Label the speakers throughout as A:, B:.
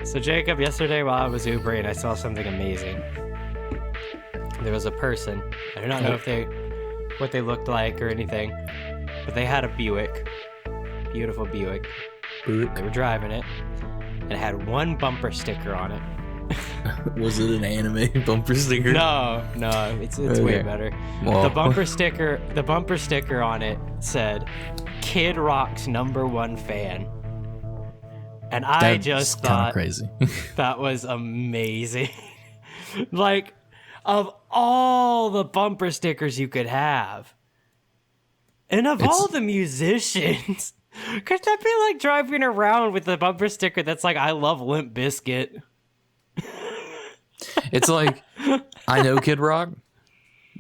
A: So Jacob, yesterday while I was Ubering, I saw something amazing. There was a person. I do not know what they looked like or anything, but they had a Buick, beautiful Buick. They were driving it, and it had one bumper sticker on it.
B: Was it an anime bumper sticker?
A: No, it's okay. Way better. Well. The bumper sticker on it said, "Kid Rock's #1 fan." And I just thought crazy. That was amazing. Like, of all the bumper stickers you could have, and of all the musicians, could that be like driving around with a bumper sticker that's like, "I love Limp Bizkit"?
B: It's like, I know Kid Rock,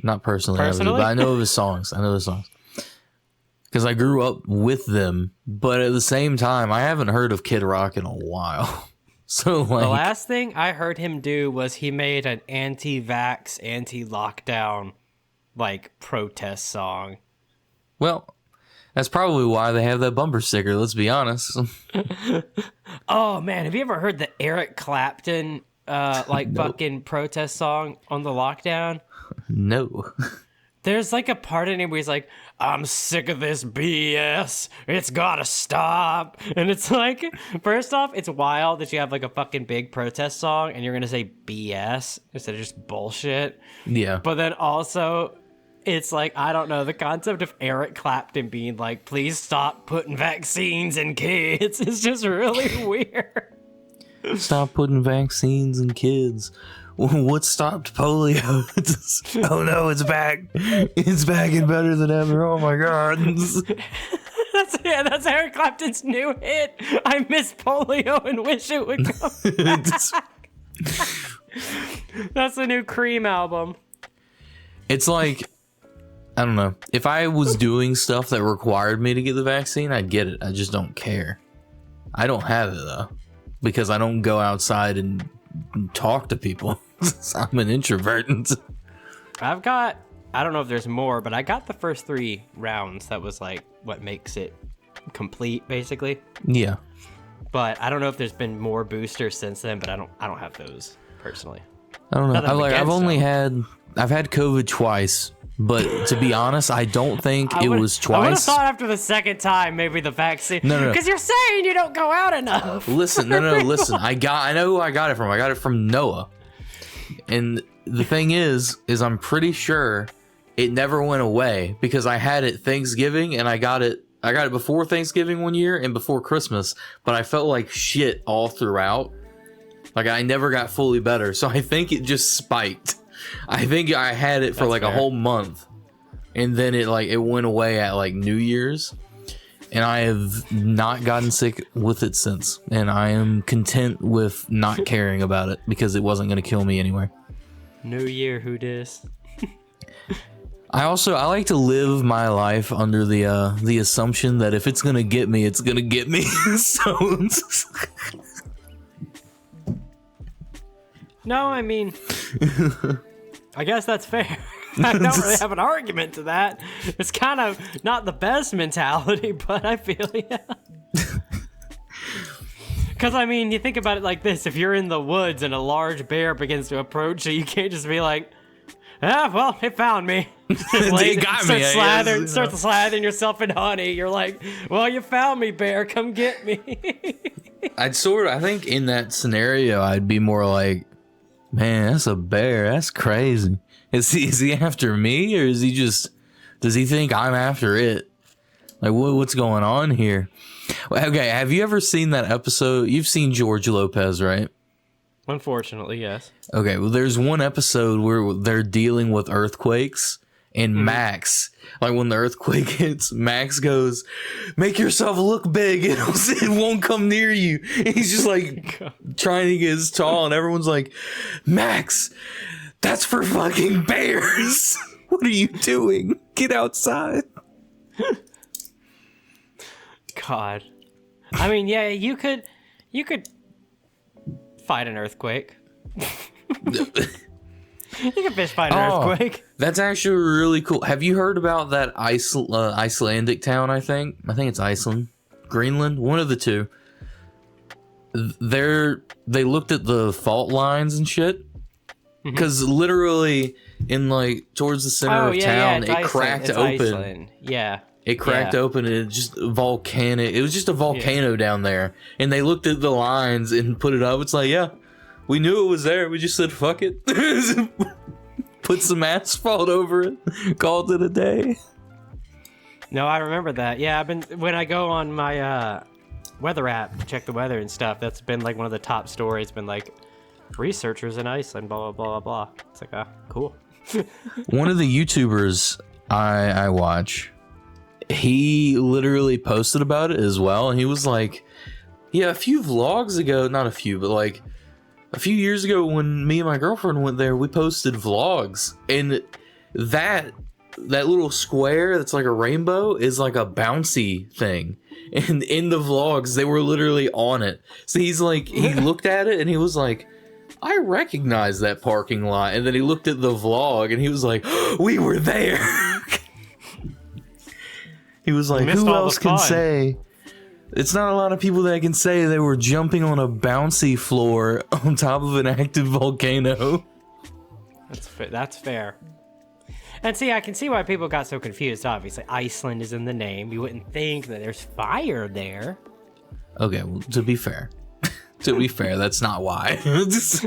B: not personally, but I know his songs. Because I grew up with them, but at the same time, I haven't heard of Kid Rock in a while. So like, the
A: last thing I heard him do was he made an anti-vax, anti-lockdown, like, protest song.
B: Well, that's probably why they have that bumper sticker, let's be honest.
A: Oh, man, have you ever heard the Eric Clapton, fucking protest song on the lockdown?
B: No.
A: There's like a part in it where he's like, "I'm sick of this BS. It's gotta stop." And it's like, first off, it's wild that you have like a fucking big protest song and you're gonna say BS instead of just bullshit.
B: Yeah.
A: But then also, it's like, I don't know, the concept of Eric Clapton being like, "Please stop putting vaccines in kids," is just really weird.
B: Stop putting vaccines in kids. What stopped polio? Oh no, it's back. It's back and better than ever. Oh my god.
A: That's Eric Clapton's new hit. I miss polio and wish it would come back. That's the new Cream album.
B: It's like, I don't know. If I was doing stuff that required me to get the vaccine, I'd get it. I just don't care. I don't have it though, because I don't go outside and talk to people. I'm an introvert.
A: I don't know if there's more, but I got the first 3 rounds. That was like what makes it complete, basically.
B: Yeah.
A: But I don't know if there's been more boosters since then, but I don't have those personally.
B: I don't know. I've had COVID twice, but to be honest, I don't think it was twice.
A: I would have thought after the second time, maybe the vaccine. No. Because you're saying you don't go out enough.
B: Listen. Listen. I know who I got it from. I got it from Noah. And the thing is I'm pretty sure it never went away, because I had it Thanksgiving and I got it before Thanksgiving one year and before Christmas, but I felt like shit all throughout. Like, I never got fully better. So I think it just spiked. I think I had it for a whole month, and then it went away at like New Year's, and I have not gotten sick with it since, and I am content with not caring about it because it wasn't going to kill me anyway.
A: New Year, who dis?
B: I like to live my life under the assumption that if it's going to get me, it's going to get me. So
A: no, I mean, I guess that's fair. I don't really have an argument to that. It's kind of not the best mentality, but I feel Because, I mean, you think about it like this. If you're in the woods and a large bear begins to approach you, you can't just be like, well, it found me.
B: It got me.
A: Start slathering yourself in honey. You're like, well, you found me, bear. Come get me.
B: I think in that scenario, I'd be more like, man, that's a bear. That's crazy. Is he after me, or does he think I'm after it? Like, what's going on here? Okay, have you ever seen that episode? You've seen George Lopez, right?
A: Unfortunately, yes.
B: Okay, well, there's one episode where they're dealing with earthquakes, and Max, like when the earthquake hits, Max goes, "Make yourself look big, it won't come near you." And he's just like trying to get as tall, and everyone's like, "Max, that's for fucking bears. What are you doing? Get outside."
A: God. I mean, yeah, you could fight an earthquake. You can fish fight an earthquake.
B: That's actually really cool. Have you heard about that Icelandic town, I think it's Iceland. Greenland? One of the two. they looked at the fault lines and shit, because literally in like towards the center of town, it cracked open.
A: Iceland. Yeah.
B: It cracked open and it just volcanic. It was just a volcano down there, and they looked at the lines and put it up. It's like, yeah, we knew it was there. We just said fuck it, put some asphalt over it, called it a day.
A: No, I remember that. Yeah, when I go on my weather app to check the weather and stuff. That's been like one of the top stories. Been like researchers in Iceland, blah blah blah blah. It's like, cool.
B: One of the YouTubers I watch, he literally posted about it as well, and he was like, yeah, a few vlogs ago, not a few, but like a few years ago when me and my girlfriend went there, we posted vlogs, and that little square that's like a rainbow is like a bouncy thing, and in the vlogs they were literally on it. So he's like, he looked at it and he was like, I recognize that parking lot, and then he looked at the vlog and he was like, we were there. He was like, who else can say? It's not a lot of people that can say they were jumping on a bouncy floor on top of an active volcano.
A: That's fair. And see, I can see why people got so confused. Obviously, Iceland is in the name. You wouldn't think that there's fire there.
B: Okay, well, to be fair, that's not why. It's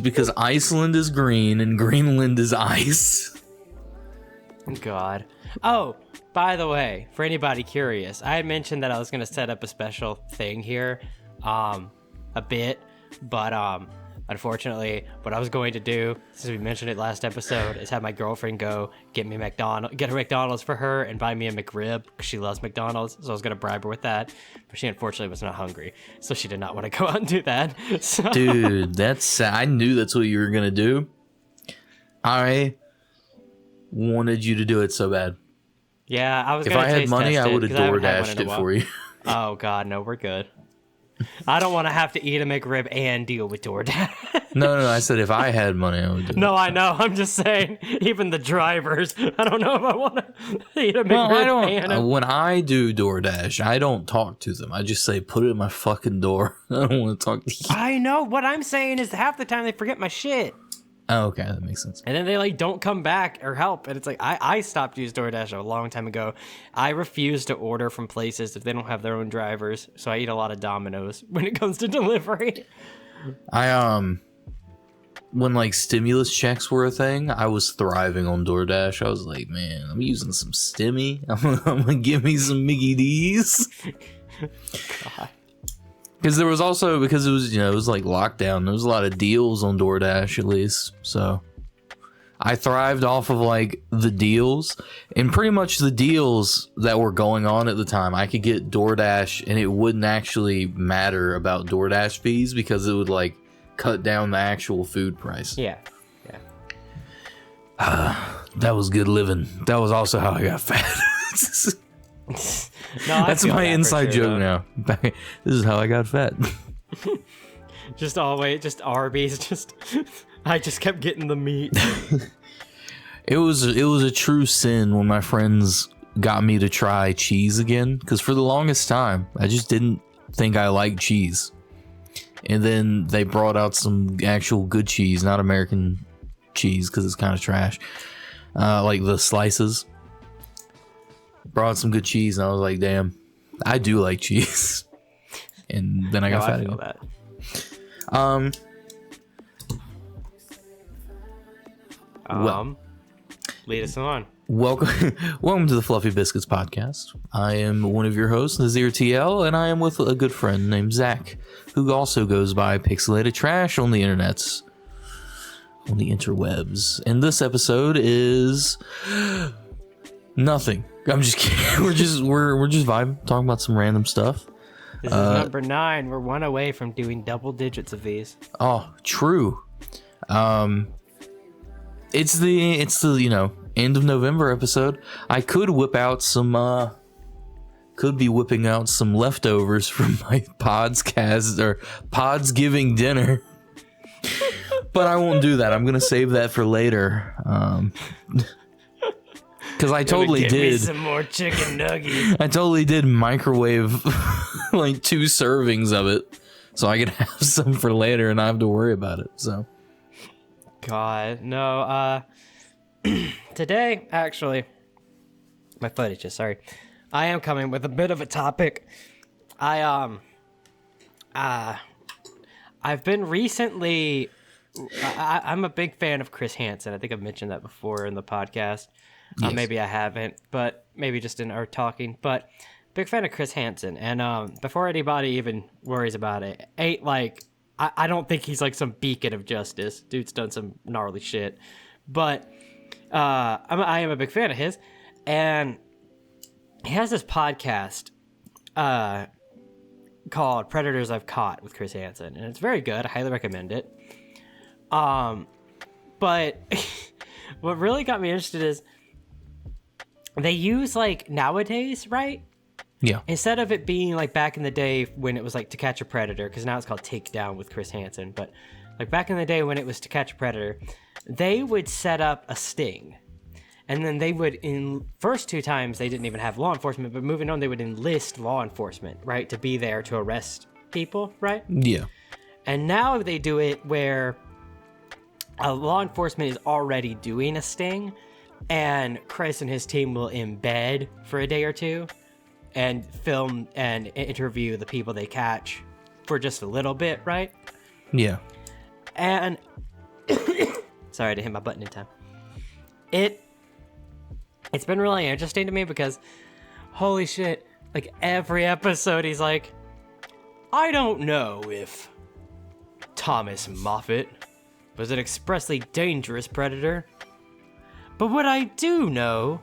B: because Iceland is green and Greenland is ice.
A: God. Oh, by the way, for anybody curious, I had mentioned that I was going to set up a special thing here, a bit, but unfortunately, what I was going to do, since we mentioned it last episode, is have my girlfriend go get a McDonald's for her and buy me a McRib, because she loves McDonald's, so I was going to bribe her with that, but she unfortunately was not hungry, so she did not want to go out and do that. So.
B: Dude, I knew that's what you were going to do. I wanted you to do it so bad.
A: Yeah, I was
B: If
A: gonna
B: I had money, I would have DoorDashed it for you.
A: Oh, God, no, we're good. I don't want to have to eat a McRib and deal with DoorDash.
B: No, I said if I had money, I would do it.
A: No, I know. I'm just saying, even the drivers, I don't know if I want to eat a McRib
B: when I do DoorDash, I don't talk to them. I just say, put it in my fucking door. I don't want to talk to you.
A: I know. What I'm saying is half the time they forget my shit.
B: Oh, okay, that makes sense.
A: And then they like don't come back or help. And it's like, I stopped using DoorDash a long time ago. I refuse to order from places if they don't have their own drivers. So I eat a lot of Domino's when it comes to delivery.
B: When like stimulus checks were a thing, I was thriving on DoorDash. I was like, man, I'm using some stimmy. I'm gonna give me some Mickey D's. God. Because it was it was like lockdown. There was a lot of deals on DoorDash, at least. So I thrived off of like the deals, and pretty much the deals that were going on at the time. I could get DoorDash, and it wouldn't actually matter about DoorDash fees because it would like cut down the actual food price.
A: Yeah.
B: That was good living. That was also how I got fat.
A: No,
B: that's my inside joke now. This is how I got fat.
A: Just Arby's. I just kept getting the meat.
B: It was a true sin when my friends got me to try cheese again, because for the longest time I just didn't think I liked cheese, and then they brought out some actual good cheese, not American cheese because it's kind of trash, like the slices. Brought some good cheese, and I was like, damn, I do like cheese. And then I got fat again. Well,
A: lead us on.
B: Welcome to the Fluffy Biscuits podcast. I am one of your hosts, Nazir TL, and I am with a good friend named Zach, who also goes by Pixelated Trash on the internets, on the interwebs. And this episode is nothing. I'm just kidding. We're just vibing, talking about some random stuff.
A: This is number 9. We're one away from doing double digits of these.
B: Oh, true. It's the end of November episode. I could whip out some whipping out some leftovers from my Podsgiving dinner. But I won't do that. I'm gonna save that for later. Because I totally
A: Give
B: did.
A: me some more chicken nuggets.
B: I totally did microwave like 2 servings of it, so I could have some for later and not have to worry about it. So,
A: God, no. Today, actually, my foot itches. Sorry, I am coming with a bit of a topic. I've been recently. I'm a big fan of Chris Hansen. I think I've mentioned that before in the podcast.
B: Yes.
A: Maybe I haven't, but maybe just in our talking. But big fan of Chris Hansen. And before anybody even worries about it, ain't like I don't think he's like some beacon of justice. Dude's done some gnarly shit. But I am a big fan of his, and he has this podcast called Predators I've Caught with Chris Hansen, and it's very good. I highly recommend it. But what really got me interested is they use like nowadays, right?
B: yeah.
A: Instead of it being like back in the day when it was like To Catch a Predator, because now it's called Takedown with Chris Hansen, but like back in the day when it was To Catch a Predator, they would set up a sting. And then they would, in first 2 times, they didn't even have law enforcement, but moving on, they would enlist law enforcement, right? To be there to arrest people, right?
B: Yeah.
A: And now they do it where law enforcement is already doing a sting, and Chris and his team will embed for a day or 2 and film and interview the people they catch for just a little bit, right?
B: Yeah.
A: And sorry to hit my button in time. It's been really interesting to me because holy shit, like every episode he's like, I don't know if Thomas Moffat was an expressly dangerous predator, but what I do know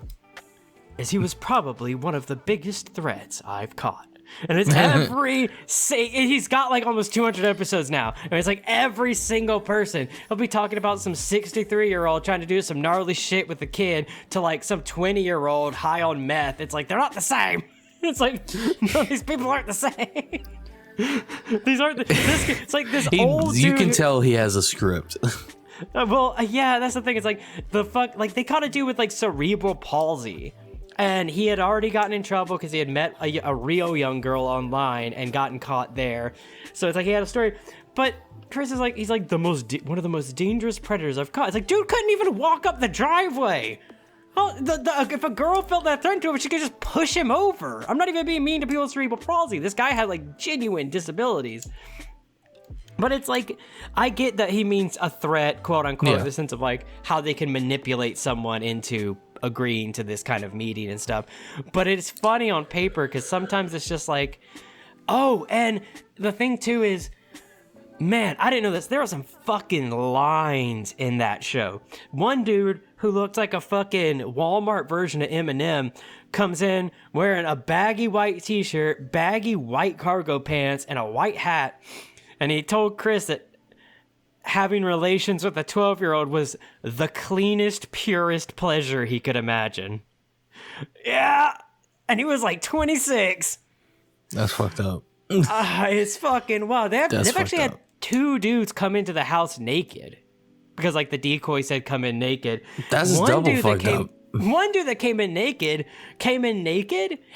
A: is he was probably one of the biggest threats I've caught. And it's he's got like almost 200 episodes now. And it's like every single person, he'll be talking about some 63-year-old trying to do some gnarly shit with a kid to like some 20-year-old high on meth. It's like, they're not the same. It's like, no, these people aren't the same. These aren't it's like this old dude.
B: You can tell he has a script.
A: Yeah, that's the thing. It's like like they caught a dude with like cerebral palsy. And he had already gotten in trouble because he had met a real young girl online and gotten caught there. So it's like he had a story. But Chris is like, he's like one of the most dangerous predators I've caught. It's like, dude couldn't even walk up the driveway. Oh, if a girl felt that threat to him, she could just push him over. I'm not even being mean to people with cerebral palsy. This guy had like genuine disabilities. But it's like, I get that he means a threat, quote unquote, in the sense of like how they can manipulate someone into agreeing to this kind of meeting and stuff. But it's funny on paper because sometimes it's just like, oh, and the thing too is, man, I didn't know this. There are some fucking lines in that show. One dude who looked like a fucking Walmart version of Eminem comes in wearing a baggy white t-shirt, baggy white cargo pants, and a white hat. And he told Chris that having relations with a 12-year-old was the cleanest, purest pleasure he could imagine. Yeah. And he was like 26.
B: That's fucked up.
A: It's fucking wild. They've actually had 2 dudes come into the house naked. Because like the decoy said come in naked.
B: That's double fucked up.
A: One dude that came in naked,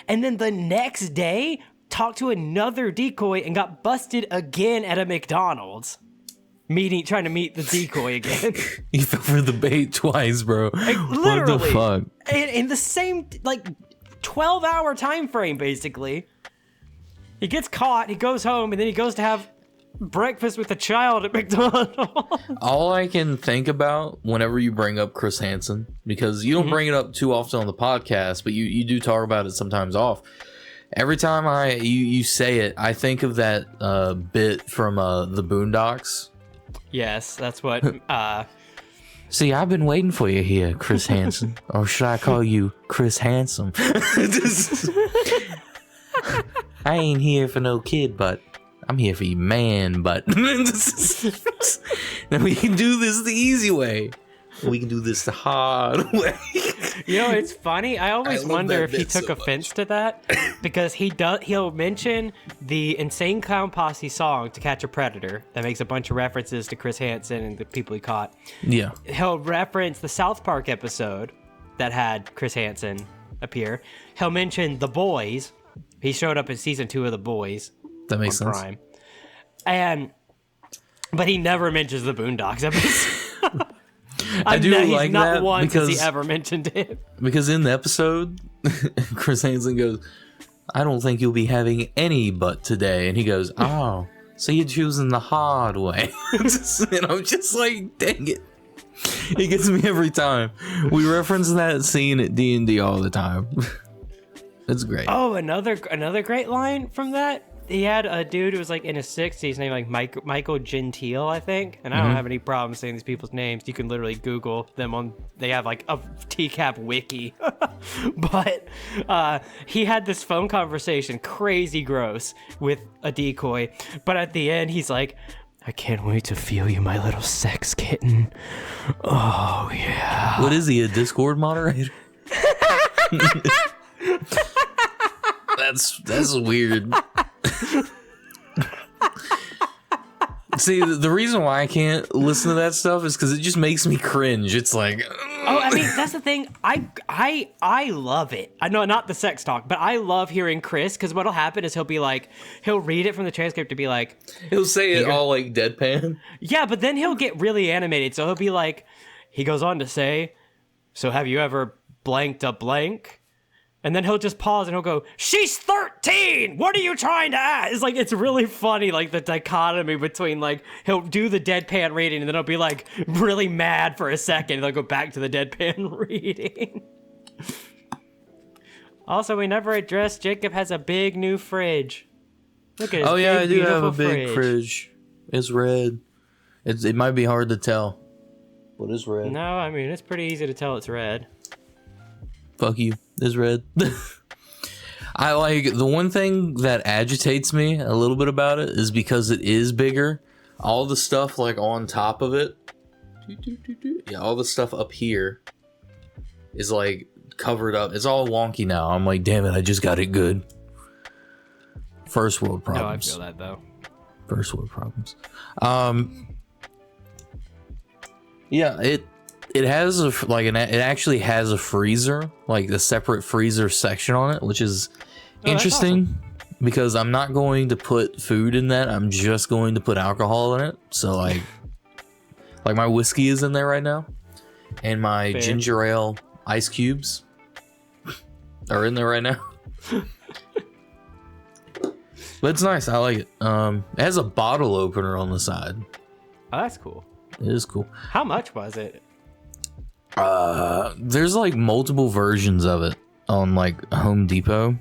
A: and then the next day talked to another decoy and got busted again at a McDonald's. Trying to meet the decoy again.
B: He fell for the bait twice, bro.
A: Like, literally.
B: What the fuck?
A: In the same, like, 12-hour time frame, basically. He gets caught, he goes home, and then he goes to have breakfast with a child at McDonald's.
B: All I can think about whenever you bring up Chris Hansen, because you don't bring it up too often on the podcast, but you do talk about it sometimes off. Every time you say it, I think of that bit from the Boondocks.
A: Yes, that's what.
B: See, I've been waiting for you here, Chris Hansen. Or should I call you Chris Handsome? I ain't here for no kid, but I'm here for you, man. But now we can do this the easy way. We can do this the hard way.
A: You know, it's funny. I always wonder if he took offense to that, because he'll mention the Insane Clown Posse song To Catch a Predator that makes a bunch of references to Chris Hansen and the people he caught.
B: Yeah.
A: He'll reference the South Park episode that had Chris Hansen appear. He'll mention The Boys. He showed up in season 2 of The Boys.
B: That makes sense.
A: Prime. But he never mentions the Boondocks episode.
B: I do
A: he's
B: like
A: not
B: that
A: once
B: because
A: has he ever mentioned it.
B: Because in the episode, Chris Hansen goes, "I don't think you'll be having any butt today," and he goes, "Oh, so you're choosing the hard way." And I'm just like, dang it. He gets me every time. We reference that scene at D&D all the time. It's great.
A: Oh, another great line from that. He had a dude who was like in his 60s named like Michael Gentile, I think. And I don't have any problem saying these people's names. You can literally Google them they have like a TCAP wiki. But he had this phone conversation, crazy gross, with a decoy. But at the end, he's like, "I can't wait to feel you, my little sex kitten. Oh, yeah."
B: What is he, a Discord moderator? That's weird. See, the reason why I can't listen to that stuff is because it just makes me cringe. It's like,
A: oh, I mean, that's the thing. I love it. I know, not the sex talk, but I love hearing Chris, because what'll happen is he'll read it from the transcript to be like,
B: he'll say it all like deadpan.
A: Yeah, but then he'll get really animated. So he'll be like, he goes on to say, "So have you ever blanked a blank?" And then he'll just pause and he'll go, "She's 13! What are you trying to ask?" It's like, it's really funny, like the dichotomy between like, he'll do the deadpan reading and then he'll be like really mad for a second and they'll go back to the deadpan reading. Also, we never addressed Jacob has a big new fridge. Look at his
B: I do have a big
A: fridge.
B: fridge. It's red. It might be hard to tell, but it's red.
A: No, I mean, it's pretty easy to tell it's red.
B: Fuck you. It's red. I like, the one thing that agitates me a little bit about it is because it is bigger. All the stuff like on top of it, yeah, all the stuff up here is like covered up. It's all wonky now. I'm like, damn it, I just got it good. First world problems.
A: No, I feel that though.
B: First world problems. Yeah, it has it actually has a freezer, like a separate freezer section on it, which is interesting because I'm not going to put food in that. I'm just going to put alcohol in it. So like my whiskey is in there right now, and my ginger ale ice cubes are in there right now. But it's nice. I like it. It has a bottle opener on the side.
A: Oh, that's cool.
B: It is cool.
A: How much was it?
B: There's like multiple versions of it on like Home Depot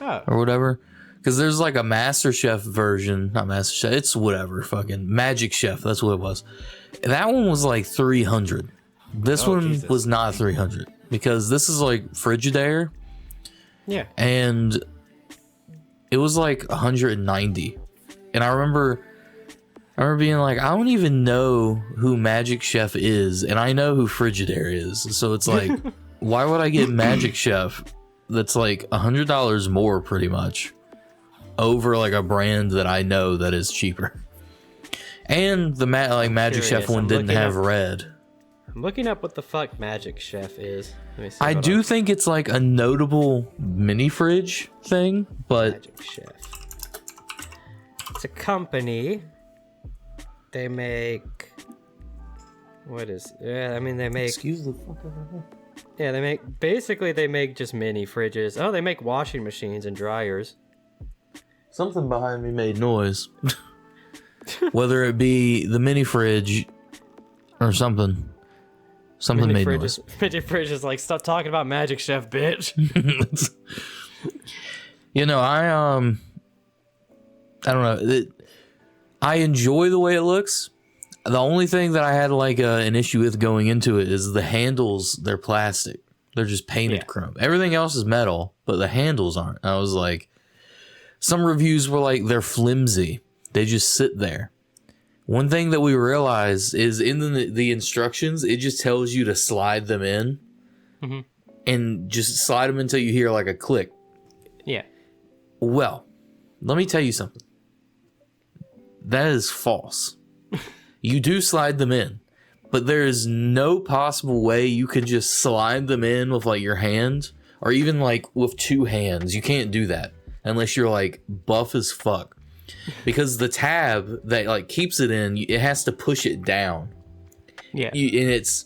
B: or whatever. Because there's like a Master Chef version, not Master Chef, it's whatever, fucking Magic Chef. That's what it was. That one was like 300. This one was not 300 because this is like Frigidaire.
A: Yeah.
B: And it was like 190. And I remember being like, I don't even know who Magic Chef is, and I know who Frigidaire is. So it's like, why would I get Magic Chef that's like $100 more pretty much over like a brand that I know that is cheaper? And the Magic Chef one didn't have red.
A: I'm looking up what the fuck Magic Chef is. Let me see.
B: I do think it's like a notable mini fridge thing, but
A: Magic Chef. It's a company. They make, what is, yeah, I mean, they make,
B: excuse the fuck out of me.
A: Yeah, they make just mini fridges. Oh, they make washing machines and dryers.
B: Something behind me made noise. Whether it be the mini fridge or something made noise.
A: Mini fridge is like, stop talking about Magic Chef, bitch.
B: You know, I don't know. I enjoy the way it looks. The only thing that I had like an issue with going into it is the handles. They're plastic. They're just painted chrome. Everything else is metal, but the handles aren't. I was like, some reviews were like, they're flimsy. They just sit there. One thing that we realized is in the instructions, it just tells you to slide them in. Mm-hmm. And just slide them until you hear like a click.
A: Yeah.
B: Well, let me tell you something. That is false. You do slide them in, but there is no possible way you could just slide them in with like your hand, or even like with two hands. You can't do that unless you're like buff as fuck, because the tab that like keeps it in, it has to push it down.
A: Yeah,
B: and it's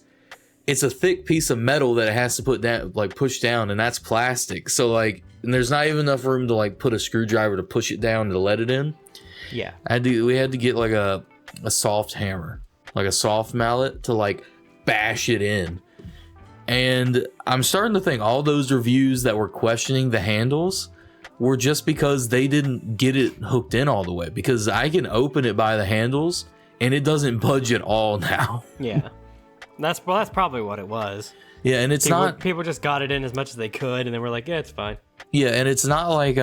B: a thick piece of metal that it has to put down, like push down, and that's plastic. So like, and there's not even enough room to like put a screwdriver to push it down to let it in.
A: Yeah,
B: we had to get like a soft hammer, like a soft mallet, to like bash it in. And I'm starting to think all those reviews that were questioning the handles were just because they didn't get it hooked in all the way, because I can open it by the handles and it doesn't budge at all now.
A: Yeah. That's probably what it was.
B: Yeah, and
A: people just got it in as much as they could, and they were like, yeah, it's fine.
B: Yeah, and it's not like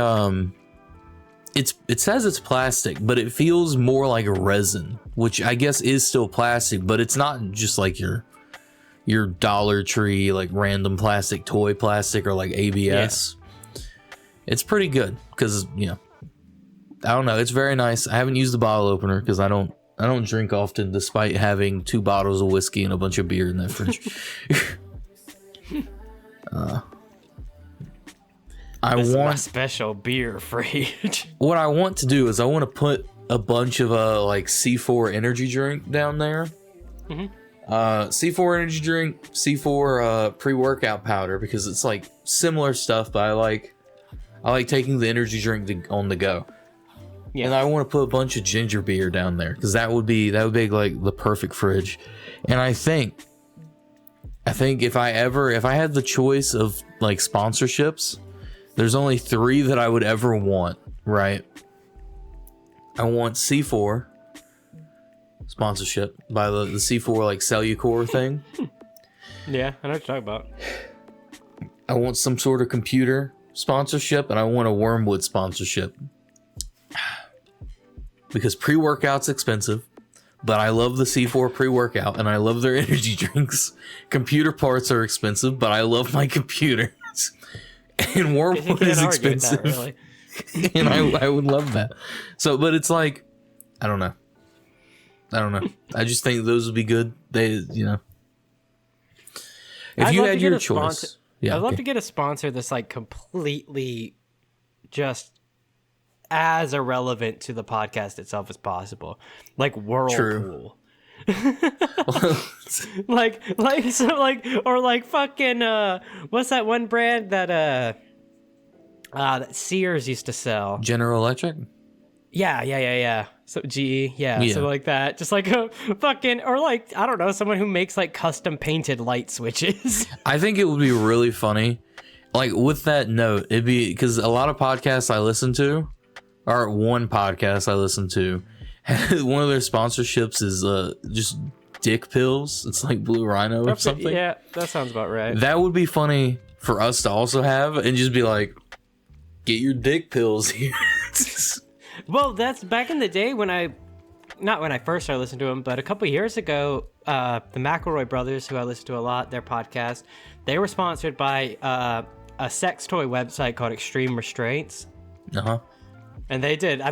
B: it says it's plastic, but it feels more like a resin, which I guess is still plastic, but it's not just like your Dollar Tree like random plastic, toy plastic, or like ABS. Yeah. It's pretty good because, you know, I don't know, it's very nice. I haven't used the bottle opener because I don't drink often, despite having 2 bottles of whiskey and a bunch of beer in that fridge.
A: This is my special beer fridge.
B: What I want to do is I want to put a bunch of like C4 energy drink down there. Mm-hmm. C4 energy drink, C4 pre-workout powder, because it's like similar stuff, but I like taking the energy drink on the go. Yeah. And I want to put a bunch of ginger beer down there, because that would be like the perfect fridge. And I think if I had the choice of like sponsorships, there's only 3 that I would ever want, right? I want C4 sponsorship by the C4 like Cellucor thing.
A: Yeah, I know what you're talking about.
B: I want some sort of computer sponsorship, and I want a Wormwood sponsorship. Because pre-workout's expensive, but I love the C4 pre-workout, and I love their energy drinks. Computer parts are expensive, but I love my computers. And Wormwood is expensive. That, really. And I would love that. So, but it's like, I don't know. I just think those would be good. They, you know. If you had your choice.
A: I'd love to get a sponsor that's like completely just as irrelevant to the podcast itself as possible, like Whirlpool. Or fucking what's that one brand that Sears used to sell?
B: General Electric.
A: Yeah. So GE, something like that. Just like a fucking, or like, I don't know, someone who makes like custom painted light switches.
B: I think it would be really funny. Like with that note, it'd be because a lot of podcasts I listen to, or one podcast I listen to, one of their sponsorships is just dick pills. It's like Blue Rhino or something.
A: Yeah, that sounds about right.
B: That would be funny for us to also have, and just be like, get your dick pills here.
A: Well, that's back in the day not when I first started listening to them, but a couple years ago, the McElroy brothers, who I listen to a lot, their podcast, they were sponsored by a sex toy website called Extreme Restraints. Uh-huh. And they did,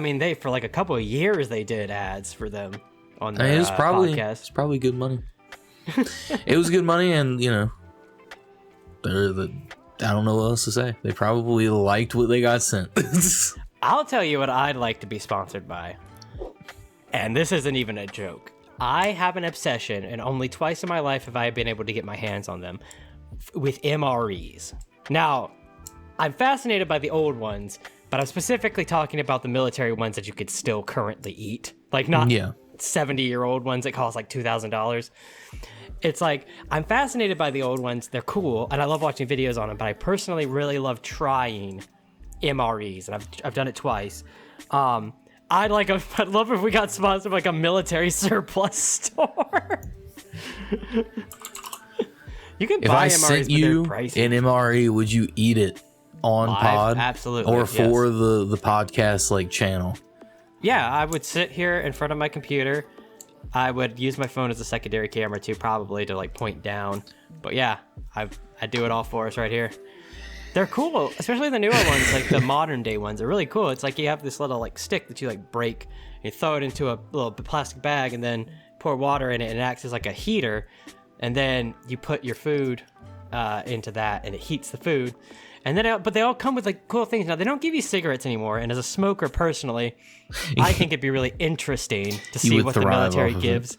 A: for like a couple of years, they did ads for them on their podcast.
B: It's probably good money. It was good money, and, you know, I don't know what else to say. They probably liked what they got sent.
A: I'll tell you what I'd like to be sponsored by. And this isn't even a joke. I have an obsession, and only twice in my life have I been able to get my hands on them, with MREs. Now, I'm fascinated by the old ones, but I'm specifically talking about the military ones that you could still currently eat. Like, not 70-year-old ones that cost like $2,000. It's like, I'm fascinated by the old ones. They're cool, and I love watching videos on them, but I personally really love trying MREs, and I've done it twice. I'd love if we got sponsored by like a military surplus store. You can buy MREs,
B: sent you an MRE, would you eat it on pod?
A: Absolutely.
B: Or for the podcast like channel?
A: Yeah, I would sit here in front of my computer. I would use my phone as a secondary camera too, probably to like point down. But yeah, I do it all for us right here. They're cool, especially the newer ones, like the modern day ones are really cool. It's like you have this little like stick that you like break, and you throw it into a little plastic bag, and then pour water in it, and it acts as like a heater. And then you put your food into that, and it heats the food. And then, but they all come with like cool things. Now they don't give you cigarettes anymore. And as a smoker, personally, I think it'd be really interesting to see what the military gives.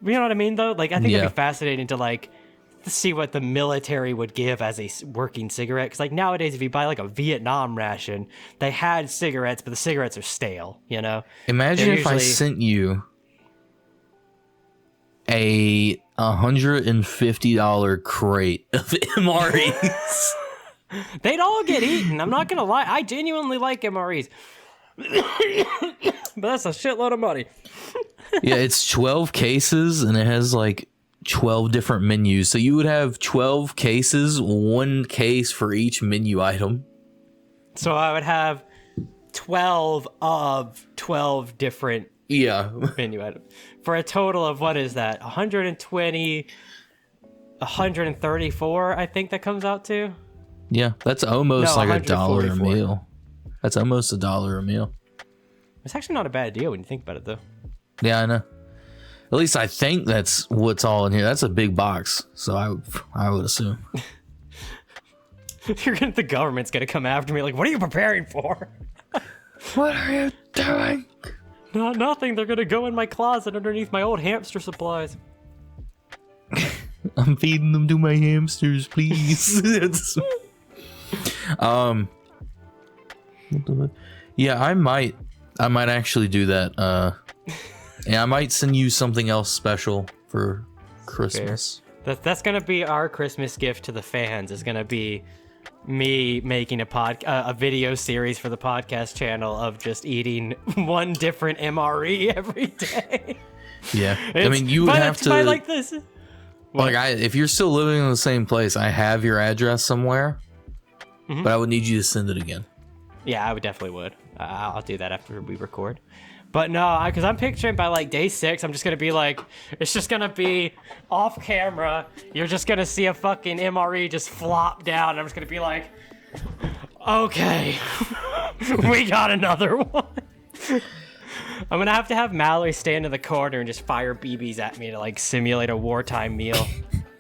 A: You know what I mean, though? Like, I think it'd be fascinating to see what the military would give as a working cigarette. Because like nowadays, if you buy like a Vietnam ration, they had cigarettes, but the cigarettes are stale. You know.
B: Imagine if I sent you a $150 crate of MREs.
A: They'd all get eaten. I'm not gonna lie. I genuinely like MREs, but that's a shitload of money.
B: Yeah, it's 12 cases, and it has like 12 different menus. So you would have 12 cases, one case for each menu item.
A: So I would have 12 of 12 different menu items for a total of, what is that? 120, 134. I think that comes out to.
B: Yeah, that's almost like $1 a meal. That's almost $1 a meal.
A: It's actually not a bad deal when you think about it, though.
B: Yeah, I know. At least I think that's what's all in here. That's a big box, so I would assume.
A: The government's gonna come after me. Like, what are you preparing for?
B: What are you doing?
A: No, nothing. They're gonna go in my closet underneath my old hamster supplies.
B: I'm feeding them to my hamsters, please. Yeah, I might actually do that. Yeah, I might send you something else special for Christmas.
A: That's gonna be our Christmas gift to the fans. Is gonna be me making a video series for the podcast channel of just eating one different MRE every day.
B: Yeah, I mean, you would have to
A: like this.
B: Like, if you're still living in the same place, I have your address somewhere, but I would need you to send it again. Yeah,
A: I definitely would. I'll do that after we record. But no, because I'm picturing by like day 6, I'm just going to be like, it's just going to be off camera. You're just going to see a fucking MRE just flop down. And I'm just going to be like, okay, we got another one. I'm going to have Mallory stand in the corner and just fire BBs at me to like simulate a wartime meal.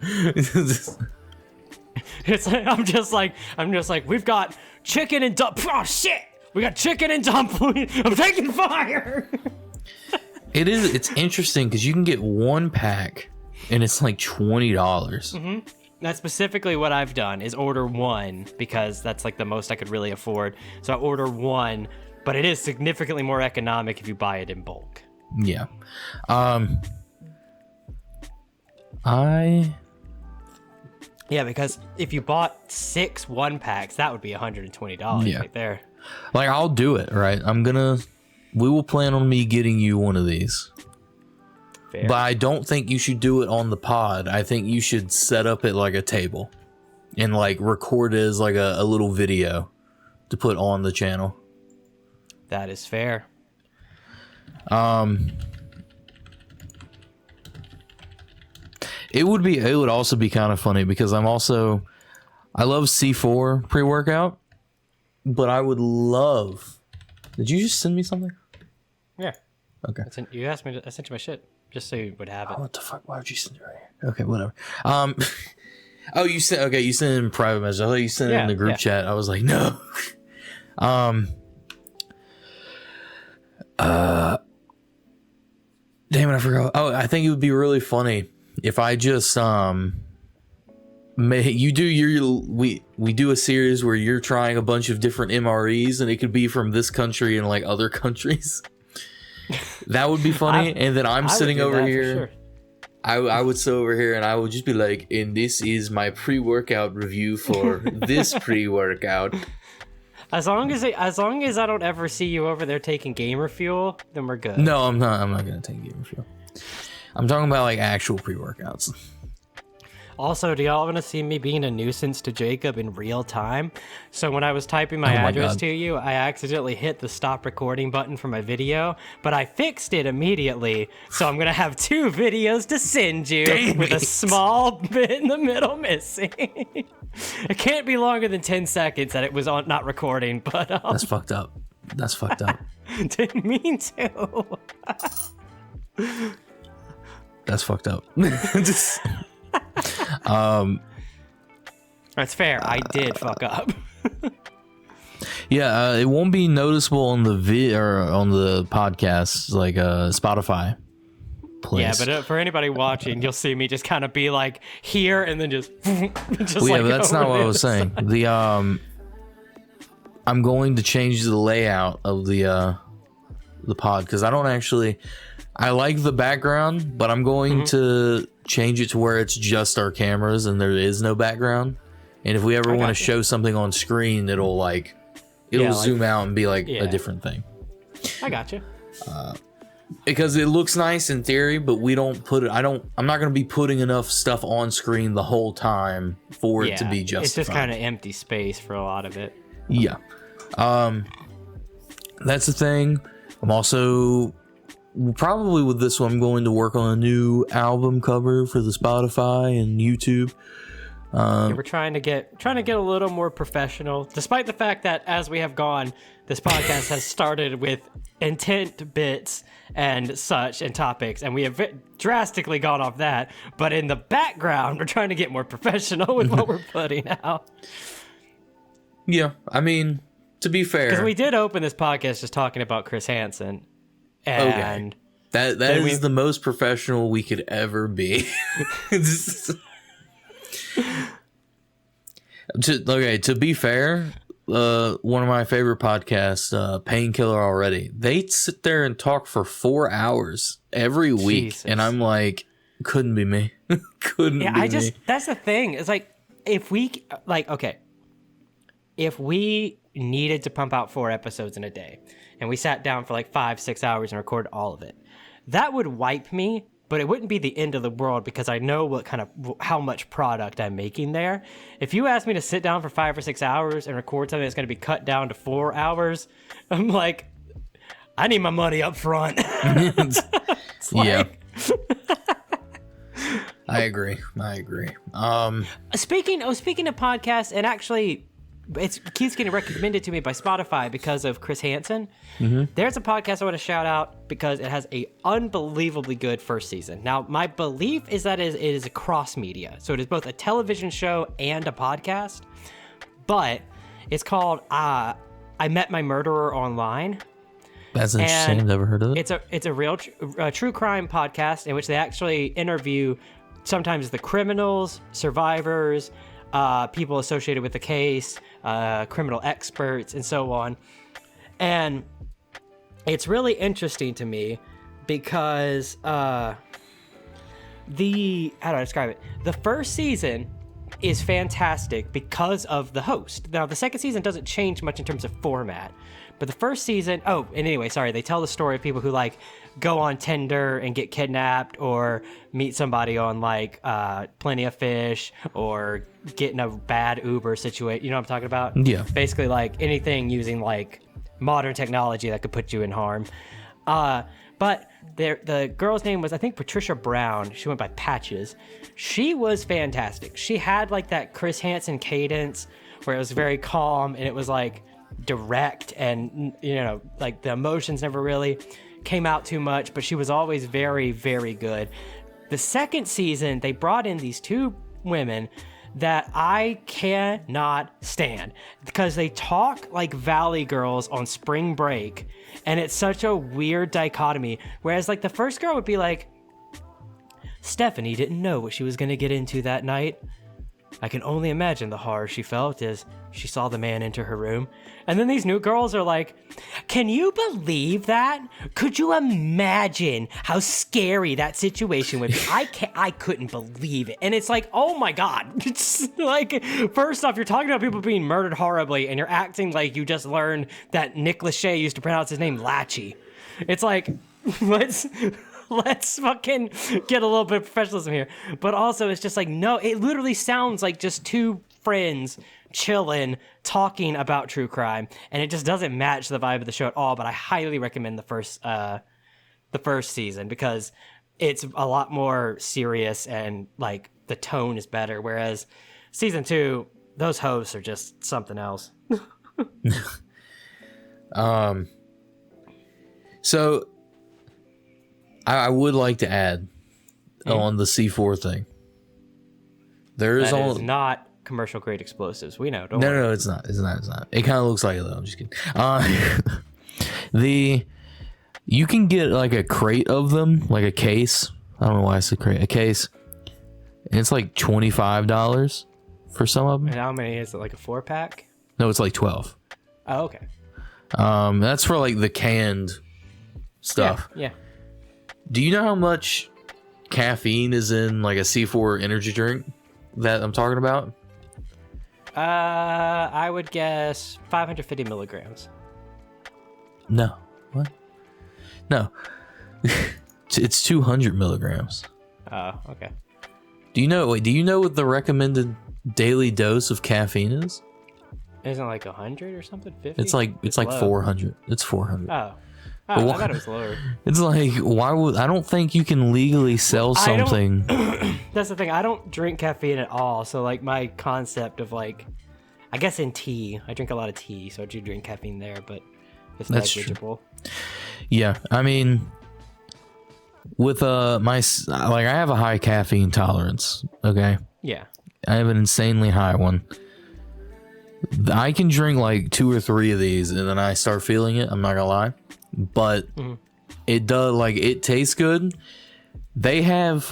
A: It's like, I'm just like, we've got chicken and oh shit. We got chicken and dumpling. I'm taking fire.
B: It's interesting because you can get one pack and it's like $20.
A: That's specifically what I've done, is order one, because that's like the most I could really afford. So I order one, but it is significantly more economic if you buy it in bulk.
B: Yeah.
A: Yeah, because if you bought 6 1-packs, that would be $120 right there.
B: Like, I'll do it, right? We will plan on me getting you one of these. Fair. But I don't think you should do it on the pod. I think you should set up it like a table and like record it as like a little video to put on the channel.
A: That is fair.
B: It would also be kind of funny because I love C4 pre-workout. But I would love. Did you just send me something?
A: Yeah.
B: Okay.
A: You asked me. I sent you my shit just so you would have it.
B: Oh, what the fuck? Why would you send it right here? Okay, whatever. Oh, you sent it in private message. I thought you sent it in the group chat. I was like, no. Damn it, I forgot. Oh, I think it would be really funny if I just we do a series where you're trying a bunch of different MREs, and it could be from this country and like other countries. That would be funny. And then I'm sitting over here. I would sit over here and I would just be like, and this is my pre-workout review for this pre-workout.
A: As long as I don't ever see you over there taking gamer fuel, then we're good.
B: No, I'm not gonna take gamer fuel. I'm talking about like actual pre-workouts.
A: Also, do y'all want to see me being a nuisance to Jacob in real time? So when I was typing my address to you, I accidentally hit the stop recording button for my video, but I fixed it immediately. So I'm going to have 2 videos to send you with a small bit in the middle missing. It can't be longer than 10 seconds that it was not recording, but...
B: That's fucked up. That's fucked up.
A: Didn't mean to.
B: That's fucked up.
A: That's fair. I did fuck up.
B: Yeah, it won't be noticeable on the or on the podcast, like Spotify.
A: Place. Yeah, but for anybody watching, you'll see me just kind of be like here and then just
B: well, yeah, but that's not what I was saying. The I'm going to change the layout of the pod because I don't actually. I like the background, but I'm going to change it to where it's just our cameras and there is no background. And if we ever want to show something on screen, it'll zoom out and be like a different thing.
A: I got you.
B: Because it looks nice in theory, but we don't put it. I'm not going to be putting enough stuff on screen the whole time for it to be justified. It's
A: just kind of empty space for a lot of it.
B: Yeah. That's the thing. I'm also probably with this one, I'm going to work on a new album cover for the Spotify and YouTube.
A: We're trying to get a little more professional, despite the fact that as we have gone, this podcast has started with intent bits and such and topics, and we have drastically gone off that. But in the background, we're trying to get more professional with what we're putting out.
B: Yeah, I mean, to be fair,
A: because we did open this podcast just talking about Chris Hansen. And
B: that is the most professional we could ever be. To be fair, one of my favorite podcasts, Painkiller Already, they sit there and talk for 4 hours every week. Jesus. And I'm like, couldn't be me. Couldn't be me.
A: That's the thing. It's like, if we needed to pump out 4 episodes in a day, and we sat down for like 5-6 hours and recorded all of it, that would wipe me, but it wouldn't be the end of the world because I know how much product I'm making there. If you ask me to sit down for 5 or 6 hours and record something that's going to be cut down to 4 hours, I'm like, I need my money up front.
B: Yeah. I agree.
A: Speaking of podcasts, and actually, it keeps getting recommended to me by Spotify because of Chris Hansen. There's a podcast I want to shout out because it has a unbelievably good first season. Now, my belief is that it is a cross media, so it is both a television show and a podcast. But it's called "I Met My Murderer Online."
B: That's interesting. I've never heard of it.
A: It's a real true crime podcast in which they actually interview sometimes the criminals, survivors, people associated with the case, criminal experts, and so on. And it's really interesting to me because how do I describe it? The first season is fantastic because of the host. Now, the second season doesn't change much in terms of format, but the first season, they tell the story of people who like go on Tinder and get kidnapped or meet somebody on like Plenty of Fish or get in a bad Uber situation. You know what I'm talking about?
B: Yeah.
A: Basically like anything using like modern technology that could put you in harm. But the girl's name was, I think, Patricia Brown. She went by Patches. She was fantastic. She had like that Chris Hansen cadence where it was very calm and it was like direct and, you know, like the emotions never really came out too much, but she was always very, very good. The second season, they brought in these 2 women that I cannot stand because they talk like Valley Girls on spring break, and it's such a weird dichotomy. Whereas like the first girl would be like, Stephanie didn't know what she was going to get into that night. I can only imagine the horror she felt as she saw the man enter her room. And then these new girls are like, can you believe that? Could you imagine how scary that situation would be? I couldn't believe it. And it's like, oh my God. It's like, first off, you're talking about people being murdered horribly and you're acting like you just learned that Nick Lachey used to pronounce his name Lachey. It's like, let's fucking get a little bit of professionalism here. But also, it's just like, no, it literally sounds like just 2 friends chilling, talking about true crime, and it just doesn't match the vibe of the show at all. But I highly recommend the first season because it's a lot more serious and like the tone is better. Whereas season 2, those hosts are just something else.
B: So I would like to add, on the C4 thing. There is
A: That is not commercial grade explosives. We know. Don't
B: no,
A: worry.
B: no, it's not. It's not. It's not. It kind of looks like it though. I'm just kidding. You can get like a crate of them, like a case. I don't know why I said crate. A case. And it's like $25 for some of them.
A: And how many is it? Like a 4-pack?
B: No, it's like 12.
A: Oh, okay.
B: That's for like the canned stuff.
A: Yeah.
B: Do you know how much caffeine is in like a C4 energy drink that I'm talking about?
A: I would guess 550 milligrams.
B: No. What? No. It's 200 milligrams.
A: Oh, okay.
B: Do you know what the recommended daily dose of caffeine is?
A: Isn't it like 100 or something? 50?
B: It's like 400. It's 400.
A: Oh, I thought it was lower.
B: It's like, I don't think you can legally sell something.
A: That's the thing. I don't drink caffeine at all. So like my concept of like, I guess in tea, I drink a lot of tea, so I do drink caffeine there, but it's negligible.
B: Yeah, I mean, with I have a high caffeine tolerance. Okay.
A: Yeah.
B: I have an insanely high one. I can drink like 2 or 3 of these, and then I start feeling it. I'm not gonna lie, but it does. Like, it tastes good. They have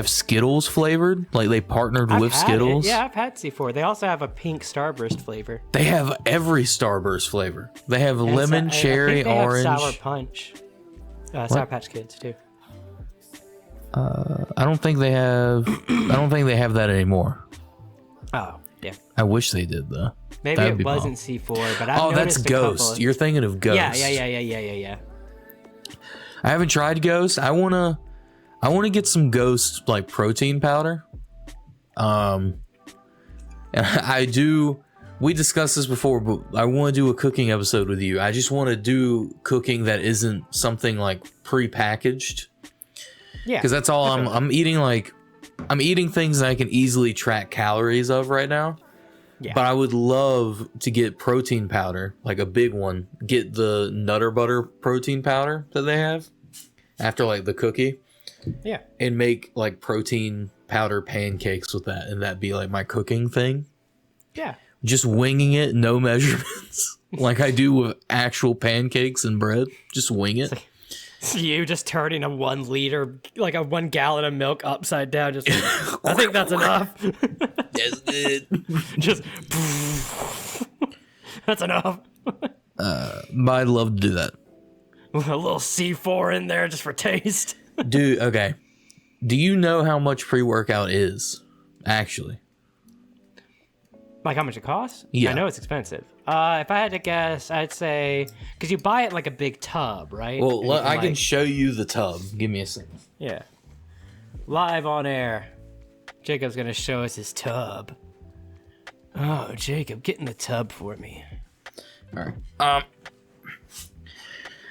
B: Skittles flavored. Like, they partnered with Skittles.
A: Yeah, I've had C4. They also have a pink Starburst flavor.
B: They have every Starburst flavor. They have lemon, cherry,
A: I think they
B: orange.
A: have Sour Punch. Sour Patch Kids too.
B: I don't think they have that anymore.
A: Oh, yeah.
B: I wish they did though.
A: Maybe it wasn't C4, but I've
B: that's Ghost. You're thinking of Ghost.
A: Yeah.
B: I haven't tried Ghost. I wanna get some Ghost like protein powder. And I do. We discussed this before, but I want to do a cooking episode with you. I just want to do cooking that isn't something like pre-packaged. Yeah, because that's all I'm eating. Like, I'm eating things that I can easily track calories of right now. Yeah. But I would love to get protein powder, like a big one. Get the Nutter Butter protein powder that they have after like the cookie.
A: Yeah.
B: And make like protein powder pancakes with that, and that be like my cooking thing. Yeah. Just winging it, no measurements, like I do with actual pancakes and bread. Just wing it.
A: It's you just turning a 1 liter, like a 1 gallon of milk upside down. Just, I think that's enough.
B: That's it.
A: Just, that's enough.
B: But I'd love to do that.
A: A little C4 in there just for taste.
B: Dude, okay. Do you know how much pre-workout is, actually?
A: Like how much it costs?
B: Yeah.
A: I know it's expensive. If I had to guess, I'd say, because you buy it like a big tub, right?
B: Well, I can show you the tub. Give me a second.
A: Yeah. Live on air. Jacob's going to show us his tub. Oh, Jacob, get in the tub for me.
B: All right. I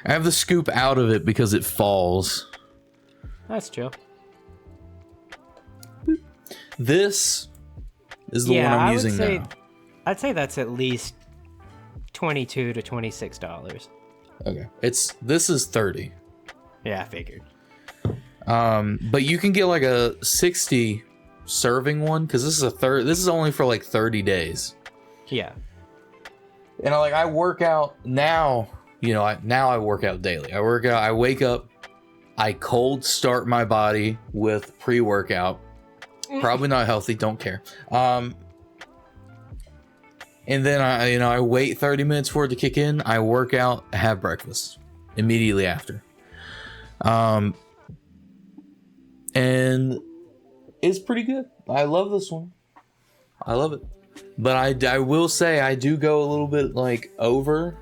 B: have the scoop out of it because it falls.
A: That's chill.
B: This is the one I'm using now.
A: I'd say that's at least $22 to $26.
B: Okay. This is 30.
A: Yeah, I figured.
B: But you can get like a 60 serving one because this is only for like 30 days.
A: Yeah.
B: And I work out now, I work out daily. I wake up, I cold start my body with pre-workout. Probably not healthy, don't care. And then I wait 30 minutes for it to kick in. I work out, I have breakfast immediately after. And it's pretty good. I love this one. I love it. But I will say I do go a little bit over.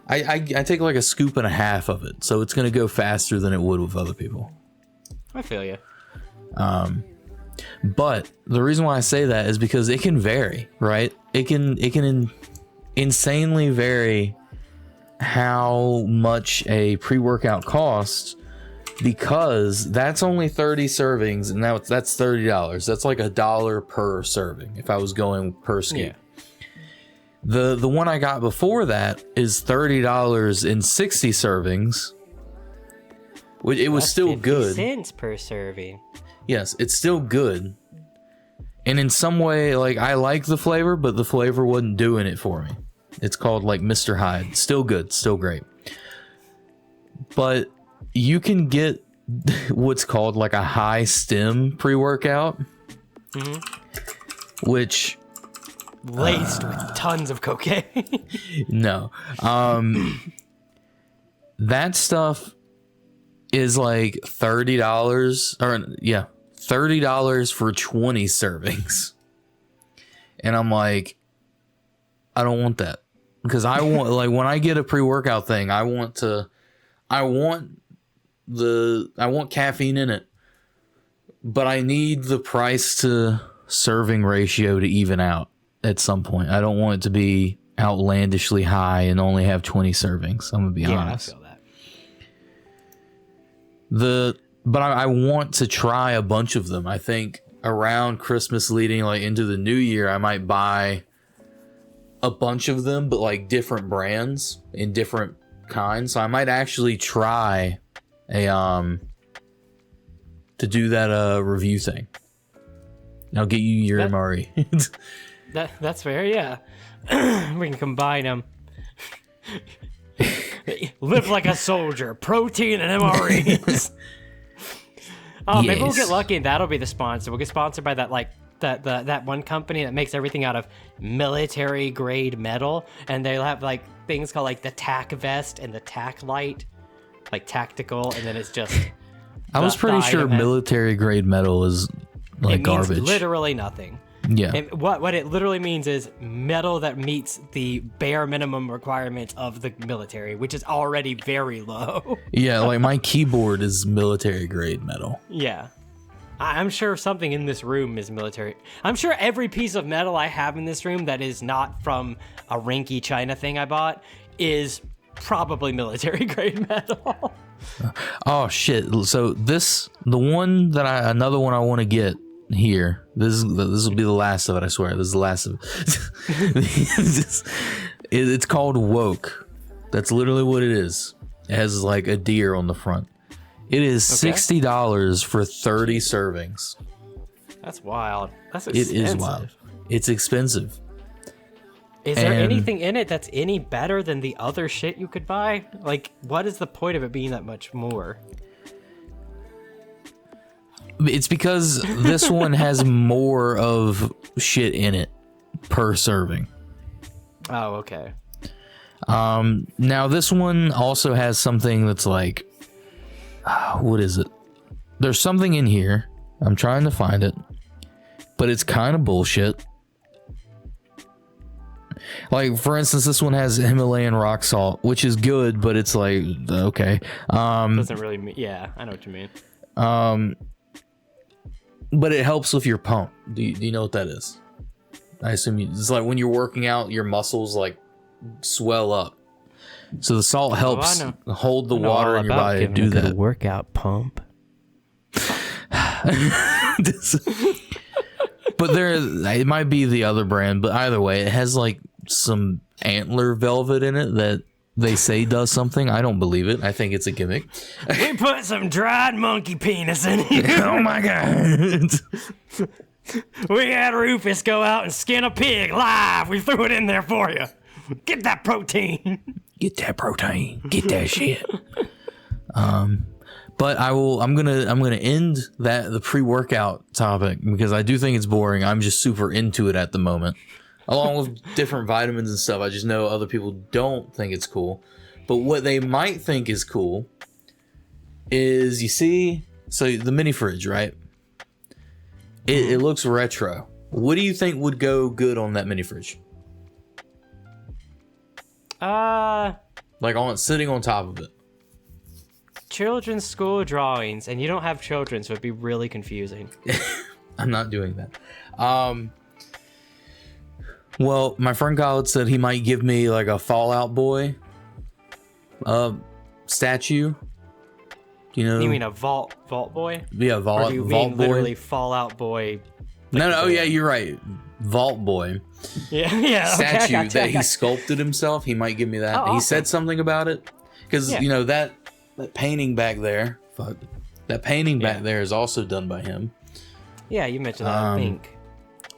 B: I take like a scoop and a half of it, so it's gonna go faster than it would with other people.
A: I feel you.
B: But the reason why I say that is because it can vary, right? It can insanely vary how much a pre-workout costs, because that's only 30 servings, and that's $30. That's like $1 per serving if I was going per scoop. Yeah. The one I got before that is $30 in 60 servings, It was still good.
A: Cents per serving.
B: Yes, it's still good. And in some way, like, I like the flavor, but the flavor wasn't doing it for me. It's called, like, Mr. Hyde. Still good, still great. But you can get what's called, like, a high stem pre-workout. Mm-hmm. Which...
A: laced with tons of cocaine.
B: No. That stuff is, like, $30. Or, yeah. $30 for 20 servings. And I'm like, I don't want that. Because I want, like, when I get a pre-workout thing, I want caffeine in it. But I need the price to serving ratio to even out at some point. I don't want it to be outlandishly high and only have 20 servings. I'm going to be honest.
A: I feel that.
B: But I want to try a bunch of them. I think around Christmas leading like into the new year, I might buy a bunch of them, but like different brands in different kinds. So I might actually try to do that review thing. I'll get you your MRE.
A: That's fair, yeah. We can combine them. Live like a soldier, protein and MREs. Oh, yes. Maybe we'll get lucky and that'll be the sponsor. We'll get sponsored by that one company that makes everything out of military grade metal, and they'll have like things called like the tac vest and the tac light, like tactical, and then it's just.
B: I was pretty sure military grade metal is like garbage.
A: Literally nothing.
B: Yeah.
A: And what it literally means is metal that meets the bare minimum requirements of the military, which is already very low.
B: Yeah, like my keyboard is military grade metal.
A: Yeah. I'm sure something in this room is military. I'm sure every piece of metal I have in this room that is not from a rinky China thing I bought is probably military grade metal.
B: Oh shit. So another one I want to get here. This will be the last of it, I swear. This is the last of it. It's called Woke. That's literally what it is. It has like a deer on the front. It is $60 for 30 servings.
A: That's wild. That's expensive.
B: It is wild. It's expensive.
A: Is there anything in it that's any better than the other shit you could buy? Like, what is the point of it being that much more?
B: It's because this one has more of shit in it per serving.
A: Oh, okay.
B: Now this one also has something that's like, what is it? There's something in here. I'm trying to find it, but it's kind of bullshit. Like, for instance, this one has Himalayan rock salt, which is good, but it's like, okay.
A: Doesn't really mean, yeah, I know what you mean.
B: But it helps with your pump. Do you know what that is? I assume it's like when you're working out, your muscles like swell up. So the salt helps hold the water in your body to do that.
A: A workout pump.
B: But it might be the other brand, but either way, it has like some antler velvet in it that they say does something. I don't believe it. I think it's a gimmick.
A: We put some dried monkey penis in here.
B: Oh my god.
A: We had Rufus go out and skin a pig live. We threw it in there for you. Get that protein.
B: Get that protein. Get that shit. But I'm gonna end the pre-workout topic because I do think it's boring. I'm just super into it at the moment. Along with different vitamins and stuff. I just know other people don't think it's cool. But what they might think is cool is, you see, so the mini fridge, right? It looks retro. What do you think would go good on that mini fridge? Like sitting on top of it.
A: Children's school drawings, and you don't have children, so it'd be really confusing.
B: I'm not doing that. Well, my friend Khaled said he might give me like a Fallout Boy statue. You know?
A: You mean a Vault Boy?
B: Yeah, Vault Boy.
A: Literally Fallout Boy.
B: Like no, yeah, you're right. Vault Boy.
A: Yeah.
B: Statue
A: okay,
B: that he sculpted himself. He might give me that.
A: Oh,
B: he
A: awesome.
B: said something about it because you know that painting back there fuck. That painting back there is also done by him.
A: Yeah, you mentioned that, I think.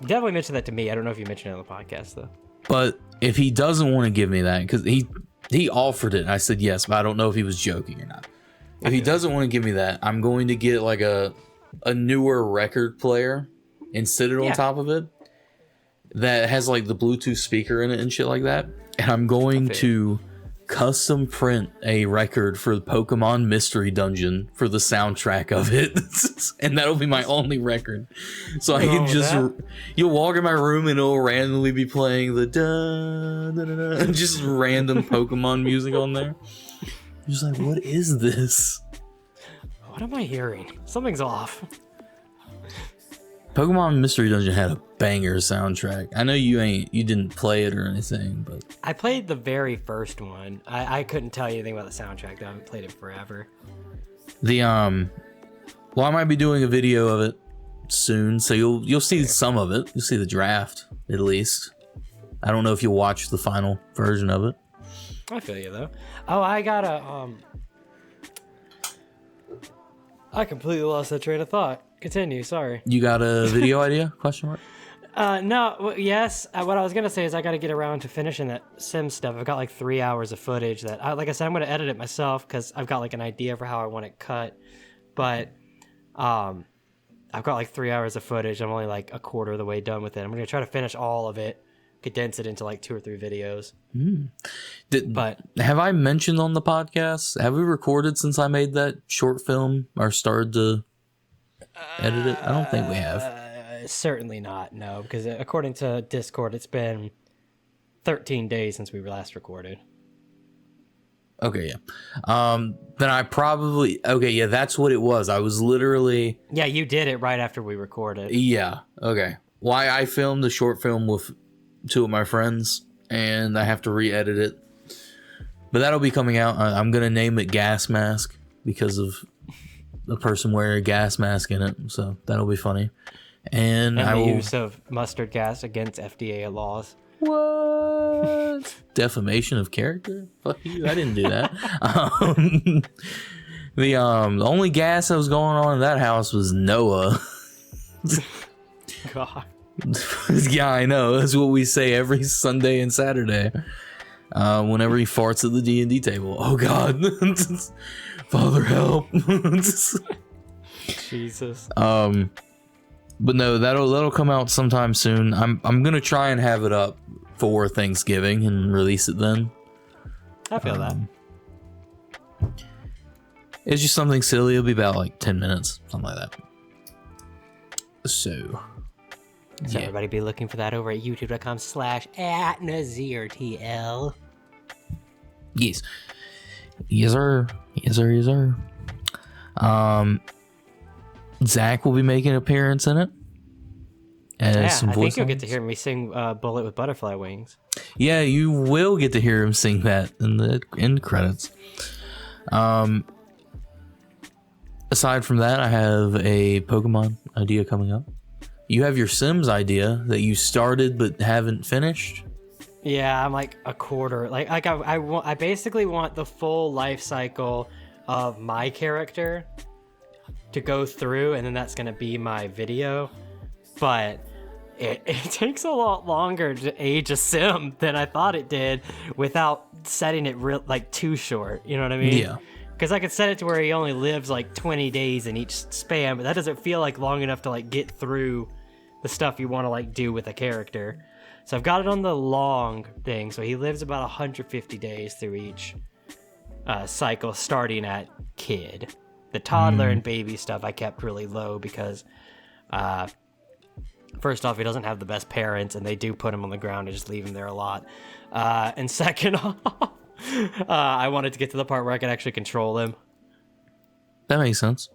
A: You definitely mentioned that to me. I don't know if you mentioned it on the podcast, though.
B: But if he doesn't want to give me that, because he offered it, and I said yes, but I don't know if he was joking or not. If he doesn't want to give me that, I'm going to get like a newer record player and sit it on top of it that has like the Bluetooth speaker in it and shit like that. And I'm going to custom print a record for the Pokemon Mystery Dungeon for the soundtrack of it. And that'll be my only record. So I can just, you'll walk in my room and it'll randomly be playing the just random Pokemon music on there. I'm just like, what is this?
A: What am I hearing? Something's off.
B: Pokemon Mystery Dungeon had a banger soundtrack. I know you didn't play it or anything, but
A: I played the very first one. I couldn't tell you anything about the soundtrack though. I haven't played it forever.
B: Well, I might be doing a video of it soon, so you'll see some of it. You'll see the draft at least. I don't know if you'll watch the final version of it.
A: I feel you though. Oh, I got a I completely lost that train of thought. Continue, sorry.
B: You got a video idea? Question mark?
A: No, well, yes. What I was going to say is I got to get around to finishing that Sim stuff. I've got like 3 hours of footage that, like I said, I'm going to edit it myself because I've got like an idea for how I want it cut. But I've got like 3 hours of footage. I'm only like a quarter of the way done with it. I'm going to try to finish all of it, condense it into like 2 or 3 videos.
B: But have I mentioned on the podcast, have we recorded since I made that short film or started to edit it? I don't think we have.
A: Certainly not, no, because according to Discord, it's been 13 days since we were last recorded.
B: Okay, yeah. Then I probably... Okay, yeah, that's what it was. I was literally...
A: Yeah, you did it right after we recorded.
B: Yeah, okay. Why I filmed the short film with 2 of my friends, and I have to re-edit it. But that'll be coming out. I'm going to name it Gas Mask because of the person wearing a gas mask in it, so that'll be funny. And
A: the use of mustard gas against FDA laws.
B: What? Defamation of character? Fuck you! I didn't do that. The only gas that was going on in that house was Noah.
A: God.
B: Yeah, I know. That's what we say every Sunday and Saturday. Whenever he farts at the D&D table. Oh God. Father, help.
A: Jesus.
B: But no, that'll come out sometime soon. I'm gonna try and have it up for Thanksgiving and release it then.
A: I feel that.
B: It's just something silly. It'll be about like 10 minutes, something like that. So
A: everybody be looking for that over at youtube.com/@NazirTL.
B: Yes. Yes, sir. Yes, sir. Yes, sir. Zach will be making an appearance in it.
A: I think you'll get to hear me sing Bullet with Butterfly Wings.
B: Yeah, you will get to hear him sing that in the end credits. Aside from that, I have a Pokemon idea coming up. You have your Sims idea that you started but haven't finished.
A: Yeah, I'm like a quarter. Like I basically want the full life cycle of my character to go through, and then that's gonna be my video. But it takes a lot longer to age a sim than I thought it did without setting it too short. You know what I mean?
B: Yeah.
A: Because I could set it to where he only lives like 20 days in each span, but that doesn't feel like long enough to like get through the stuff you want to like do with a character. So I've got it on the long thing. So he lives about 150 days through each cycle, starting at kid. The toddler and baby stuff I kept really low because first off, he doesn't have the best parents, and they do put him on the ground and just leave him there a lot. And second off, I wanted to get to the part where I could actually control him.
B: That makes sense.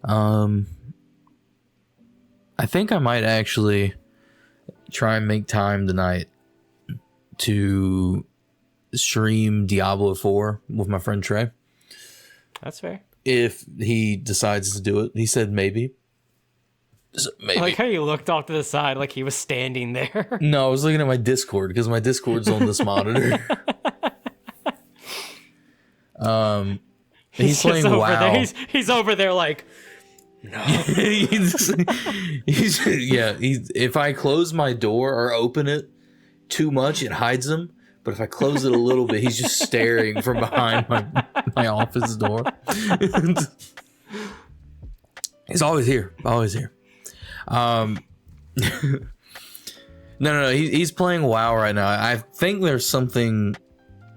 B: I think I might actually try and make time tonight to stream Diablo 4 with my friend Trey.
A: That's fair.
B: If he decides to do it. He said maybe. So maybe.
A: I like how you looked off to the side like he was standing there.
B: No, I was looking at my Discord because my Discord's on this monitor. He's playing WoW.
A: He's over there like, no.
B: If I close my door or open it too much, it hides him. But if I close it a little bit, he's just staring from behind my office door. He's always here. Always here. No. He's playing WoW right now. I think there's some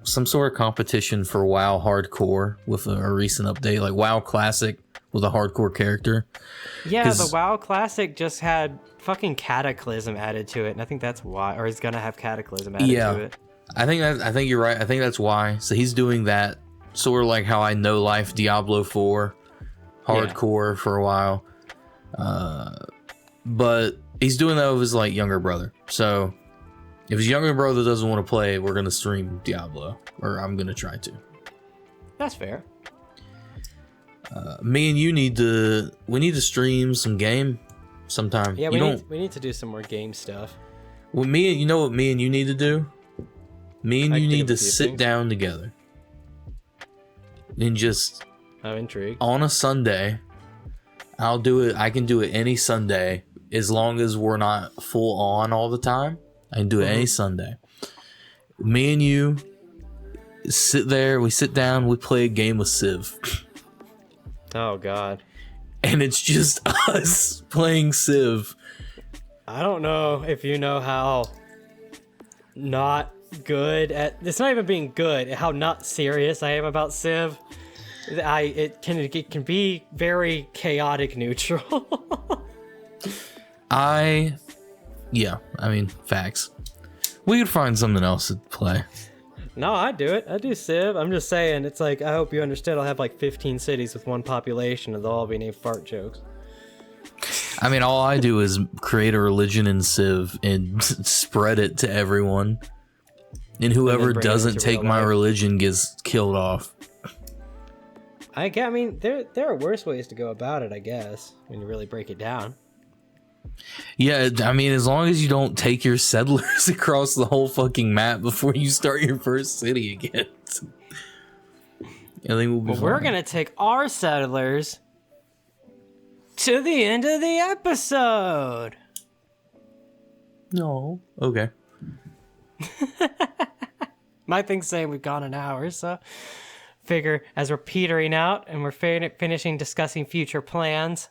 B: sort of competition for WoW Hardcore with a recent update, like WoW Classic with a hardcore character.
A: Yeah, the WoW Classic just had fucking Cataclysm added to it, and I think that's why, or he's gonna have Cataclysm added to it.
B: I think you're right. I think that's why. So he's doing that, sort of like how I know life Diablo 4 hardcore for a while. But he's doing that with his like younger brother. So if his younger brother doesn't want to play, we're gonna stream Diablo, or I'm gonna try to.
A: That's fair.
B: Me and you need to stream some game sometime.
A: Yeah, we need to do some more game stuff.
B: Well, you know what me and you need to do? Me and you need to sit down together and just.
A: I'm intrigued.
B: On a Sunday, I'll do it. I can do it any Sunday as long as we're not full on all the time. I can do it any Sunday. Me and you sit there. We sit down. We play a game of Civ.
A: Oh God.
B: And it's just us playing Civ.
A: I don't know if you know how not good at. It's not even being good. How not serious I am about Civ. It can be very chaotic neutral.
B: I mean, facts. We could find something else to play.
A: No, I do it. I do Civ. I'm just saying, it's like, I hope you understand, I'll have like 15 cities with one population and they'll all be named fart jokes.
B: I mean, all I do is create a religion in Civ and spread it to everyone. And whoever doesn't take my religion gets killed off.
A: I mean, there are worse ways to go about it, I guess, when you really break it down.
B: Yeah, I mean, as long as you don't take your settlers across the whole fucking map before you start your first city again. I think we'll be fine.
A: We're going to take our settlers to the end of the episode.
B: No. Okay.
A: My thing's saying we've gone an hour, so figure as we're petering out and we're finishing discussing future plans,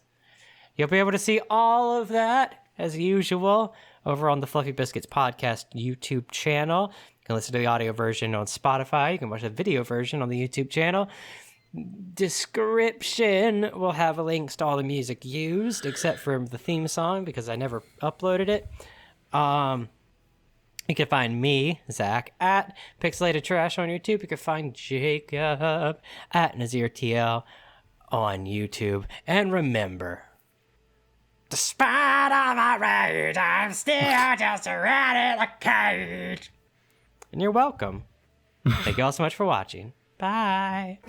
A: you'll be able to see all of that, as usual, over on the Fluffy Biscuits Podcast YouTube channel. You can listen to the audio version on Spotify. You can watch the video version on the YouTube channel. Description will have links to all the music used, except for the theme song, because I never uploaded it. You can find me, Zach, at Pixelated Trash on YouTube. You can find Jacob at NazirTL on YouTube. And remember, despite all my rage, I'm still just a rat in a cage. And you're welcome. Thank you all so much for watching. Bye.